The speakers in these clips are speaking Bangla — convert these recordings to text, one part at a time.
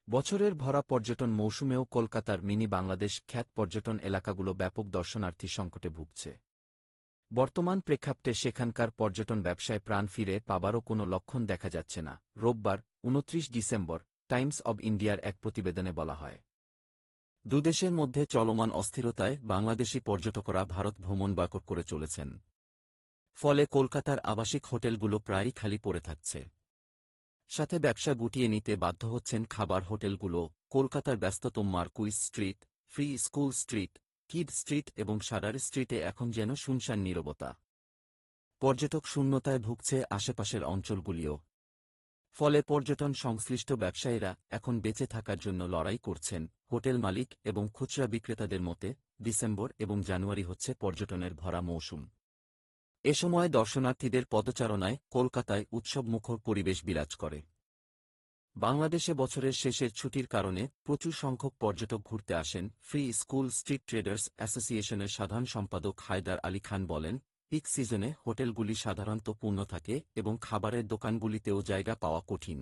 বছরের ভরা পর্যটন মৌসুমেও কলকাতার মিনি বাংলাদেশ খ্যাত পর্যটন এলাকাগুলো ব্যাপক দর্শনার্থী সংকটে ভুগছে। বর্তমান প্রেক্ষাপটে সেখানকার পর্যটন ব্যবসায় প্রাণ ফিরে পাবারও কোনো লক্ষণ দেখা যাচ্ছে না। রোববার ২৯ ডিসেম্বর টাইমস অব ইন্ডিয়ার এক প্রতিবেদনে বলা হয়, দুদেশের মধ্যে চলমান অস্থিরতায় বাংলাদেশি পর্যটকরা ভারত ভ্রমণ বাকর করে চলেছেন। ফলে কলকাতার আবাসিক হোটেলগুলো প্রায়ই খালি পড়ে থাকছে। সাথে ব্যবসা গুটিয়ে নিতে বাধ্য হচ্ছেন খাবার হোটেলগুলো। কলকাতার ব্যস্ততম Marquis Street, Free School Street, Kyd Street এবং সাডার স্ট্রিটে এখন যেন শুনশান নীরবতা। পর্যটক শূন্যতায় ভুগছে আশেপাশের অঞ্চলগুলিও। ফলে পর্যটন সংশ্লিষ্ট ব্যবসায়ীরা এখন বেঁচে থাকার জন্য লড়াই করছেন। হোটেল মালিক এবং খুচরা বিক্রেতাদের মতে ডিসেম্বর এবং জানুয়ারি হচ্ছে পর্যটনের ভরা মৌসুম। এ সময় দর্শনার্থীদের পদচারণায় কলকাতায় উৎসবমুখর পরিবেশ বিরাজ করে। বাংলাদেশে বছরের শেষের ছুটির কারণে প্রচুর সংখ্যক পর্যটক ঘুরতে আসেন। ফ্রি স্কুল স্ট্রিট ট্রেডার্স অ্যাসোসিয়েশনের সাধারণ সম্পাদক হায়দার আলী খান বলেন, পিক সিজনে হোটেলগুলি সাধারণত পূর্ণ থাকে এবং খাবারের দোকানগুলিতেও জায়গা পাওয়া কঠিন।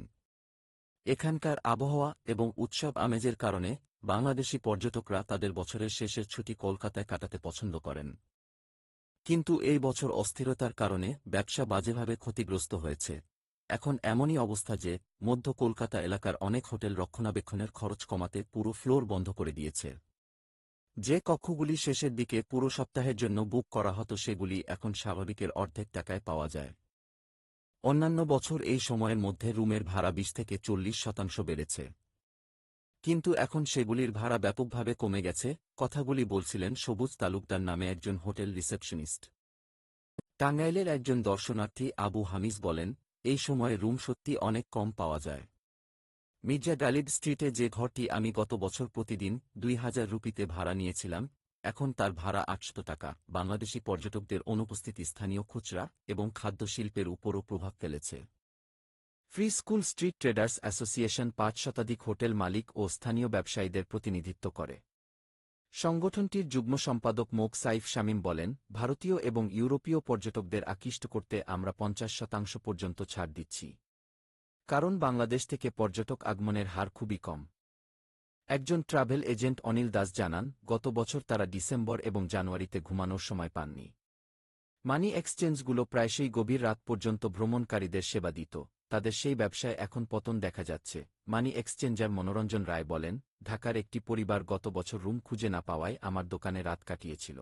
এখানকার আবহাওয়া এবং উৎসব আমেজের কারণে বাংলাদেশি পর্যটকরা তাদের বছরের শেষের ছুটি কলকাতায় কাটাতে পছন্দ করেন। কিন্তু এই বছর অস্থিরতার কারণে ব্যবসা বাজেভাবে ক্ষতিগ্রস্ত হয়েছে। এখন এমনই অবস্থা যে মধ্য কলকাতা এলাকার অনেক হোটেল রক্ষণাবেক্ষণের খরচ কমাতে পুরো ফ্লোর বন্ধ করে দিয়েছে। যে কক্ষগুলি শেষের দিকে পুরো সপ্তাহের জন্য বুক করা হতো সেগুলি এখন স্বাভাবিকের অর্ধেক টাকায় পাওয়া যায়। অন্যান্য বছর এই সময়ের মধ্যে রুমের ভাড়া ২০ থেকে ৪০% বেড়েছে। কিন্তু এখন সেগুলির ভাড়া ব্যাপকভাবে কমে গেছে। কথাগুলি বলছিলেন সবুজ তালুকদার নামে একজন হোটেল রিসেপশনিস্ট। টাঙ্গাইলের একজন দর্শনার্থী আবু হামিজ বলেন, এই সময়ে রুম সত্যি অনেক কম পাওয়া যায়। মির্জা গালিব স্ট্রিটে যে ঘরটি আমি গত বছর প্রতিদিন ২,০০০ রুপিতে ভাড়া নিয়েছিলাম, এখন তার ভাড়া ৮০০ টাকা। বাংলাদেশি পর্যটকদের অনুপস্থিতি স্থানীয় খুচরা এবং খাদ্য শিল্পের উপরও প্রভাব ফেলেছে। Free School street traders association ৫ শতাধিক হোটেল মালিক ও স্থানীয় ব্যবসায়ীদের প্রতিনিধিত্ব করে। সংগঠনটির যুগ্ম সম্পাদক মোক সাইফ শামীম বলেন, ভারতীয় এবং ইউরোপীয় পর্যটকদের আকৃষ্ট করতে আমরা ৫০% পর্যন্ত ছাড় দিচ্ছি। কারণ বাংলাদেশ থেকে পর্যটক আগমনের হার খুবই কম। একজন ট্রাভেল এজেন্ট অনিল দাস জানান, গত বছর তারা ডিসেম্বর এবং জানুয়ারিতে ঘুমানোর সময় পাননি। মানি এক্সচেঞ্জগুলো প্রায়শই গভীর রাত পর্যন্ত ভ্রমণকারীদের সেবা দিত। তাদের সেই ব্যবসায় এখন পতন দেখা যাচ্ছে। মানি এক্সচেঞ্জার মনোরঞ্জন রায় বলেন, ঢাকার একটি পরিবার গত বছর রুম খুঁজে না পাওয়ায় আমার দোকানে রাত কাটিয়েছিল।